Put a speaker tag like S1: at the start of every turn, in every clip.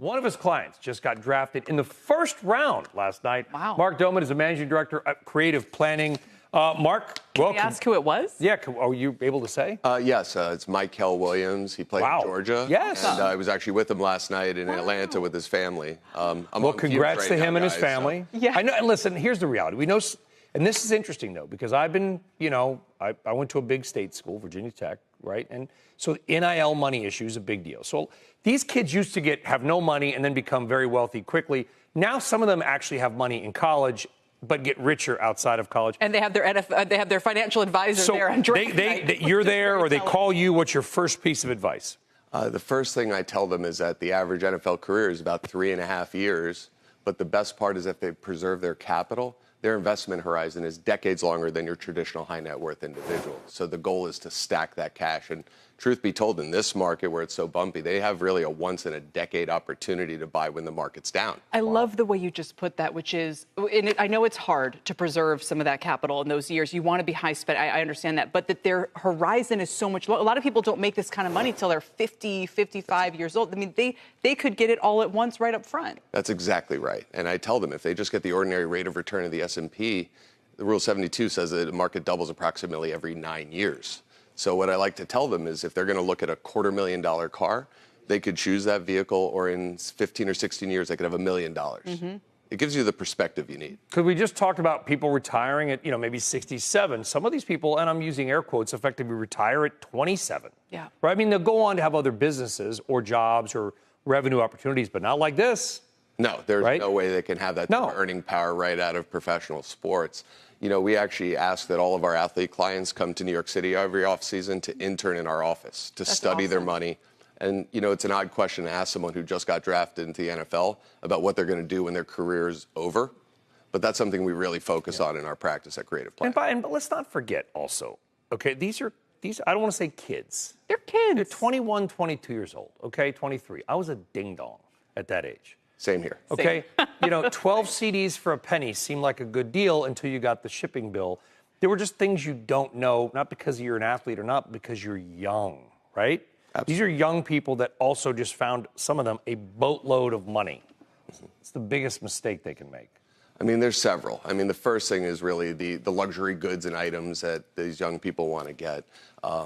S1: One of his clients just got drafted in the first round last night.
S2: Wow.
S1: Mark Doman is a managing director at Creative Planning. Mark, welcome.
S2: Can we ask who it was?
S1: Yeah, are you able to say?
S3: Yes, it's Michael Williams. He played in Georgia.
S1: Yes.
S3: And I was actually with him last night in Atlanta with his family.
S1: Well, congrats to him and his family.
S2: So. Yeah.
S1: I know. And listen, here's the reality. We know, and this is interesting, though, because I've been, I went to a big state school, Virginia Tech, right? And so NIL money issue is a big deal. So these kids used to have no money and then become very wealthy quickly. Now some of them actually have money in college, but get richer outside of college.
S2: And they have their financial advisor there on draft night.
S1: You're there, or they call you. What's your first piece of advice?
S3: The first thing I tell them is that the average NFL career is about 3.5 years, but the best part is that they preserve their capital. Their investment horizon is decades longer than your traditional high net worth individual. So the goal is to stack that cash. And truth be told, in this market where it's so bumpy, they have really a once in a decade opportunity to buy when the market's down.
S2: I love the way you just put that, which is, and I know it's hard to preserve some of that capital in those years. You want to be high spend. I understand that. But that their horizon is so much longer. A lot of people don't make this kind of money till they're 50, 55 years old. I mean, they could get it all at once right up front.
S3: That's exactly right. And I tell them if they just get the ordinary rate of return of the S&P, the Rule 72 says that the market doubles approximately every 9 years. So what I like to tell them is if they're going to look at a $250,000 car, they could choose that vehicle, or in 15 or 16 years, they could have $1 million. Mm-hmm. It gives you the perspective you need.
S1: Because we just talked about people retiring at, maybe 67. Some of these people, and I'm using air quotes, effectively retire at 27.
S2: Yeah.
S1: Right? I mean, they'll go on to have other businesses or jobs or revenue opportunities, but not like this.
S3: No, there's no way they can have that earning power right out of professional sports. We actually ask that all of our athlete clients come to New York City every offseason to intern in our office, to study their money. And, it's an odd question to ask someone who just got drafted into the NFL about what they're going to do when their career is over. But that's something we really focus on in our practice at Creative Planning.
S1: But let's not forget also, okay, these, I don't want to say kids.
S2: They're kids.
S1: They're 21, 22 years old, okay, 23. I was a ding-dong at that age.
S3: Same here.
S1: Okay. 12 CDs for a penny seemed like a good deal until you got the shipping bill. There were just things you don't know, not because you're an athlete or not, because you're young, right? Absolutely. These are young people that also just found, some of them, a boatload of money. It's the biggest mistake they can make.
S3: I mean, there's several. I mean, the first thing is really the luxury goods and items that these young people want to get.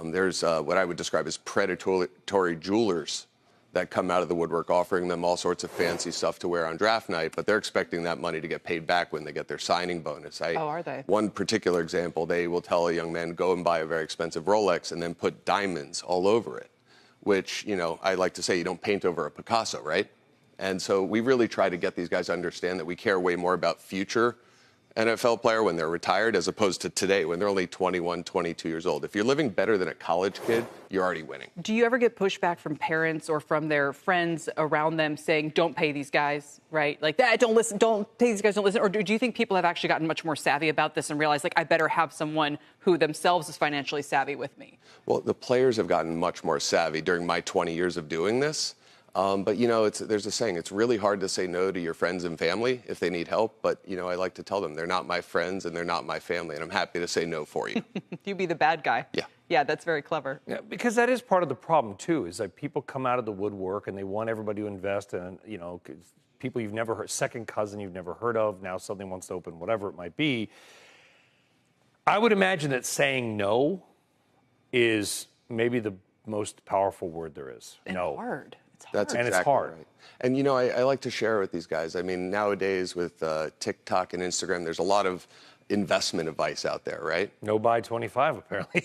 S3: There's what I would describe as predatory jewelers that come out of the woodwork, offering them all sorts of fancy stuff to wear on draft night, but they're expecting that money to get paid back when they get their signing bonus.
S2: Are they?
S3: One particular example, they will tell a young man, go and buy a very expensive Rolex and then put diamonds all over it, which, I like to say you don't paint over a Picasso, right? And so we really try to get these guys to understand that we care way more about future NFL player when they're retired as opposed to today when they're only 21, 22 years old. If you're living better than a college kid, you're already winning.
S2: Do you ever get pushback from parents or from their friends around them saying, don't pay these guys, right? Like that, don't pay these guys, don't listen. Or do you think people have actually gotten much more savvy about this and realized, like, I better have someone who themselves is financially savvy with me?
S3: Well, the players have gotten much more savvy during my 20 years of doing this. But, there's a saying, it's really hard to say no to your friends and family if they need help. But, I like to tell them they're not my friends and they're not my family. And I'm happy to say no for you.
S2: You be the bad guy.
S3: Yeah.
S2: Yeah, that's very clever.
S1: Yeah, because that is part of the problem, too, is that people come out of the woodwork and they want everybody to invest in, people you've never heard, second cousin you've never heard of, now something wants to open, whatever it might be. I would imagine that saying no is maybe the most powerful word there is.
S2: And
S1: no.
S2: Hard.
S3: That's exactly
S1: and it's hard.
S3: Right. And, I like to share with these guys. I mean, nowadays with TikTok and Instagram, there's a lot of investment advice out there, right?
S1: No buy 25, apparently.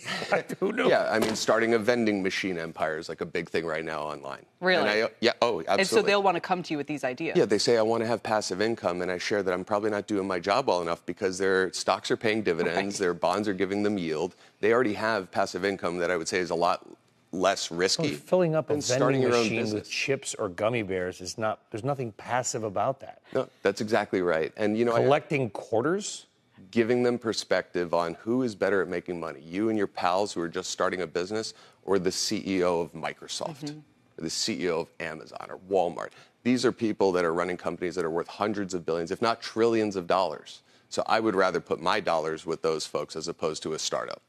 S1: Who knew?
S3: Yeah, I mean, starting a vending machine empire is like a big thing right now online.
S2: Really?
S3: Yeah, oh, absolutely.
S2: And so they'll want to come to you with these ideas.
S3: Yeah, they say, I want to have passive income, and I share that I'm probably not doing my job well enough because their stocks are paying dividends, their bonds are giving them yield. They already have passive income that I would say is a lot less risky.
S1: Well, filling up a vending machine with
S3: business.
S1: Chips or gummy bears is not, there's nothing passive about that.
S3: No, that's exactly right. And,
S1: collecting quarters?
S3: Giving them perspective on who is better at making money, you and your pals who are just starting a business, or the CEO of Microsoft, or the CEO of Amazon or Walmart. These are people that are running companies that are worth hundreds of billions, if not trillions of dollars. So I would rather put my dollars with those folks as opposed to a startup.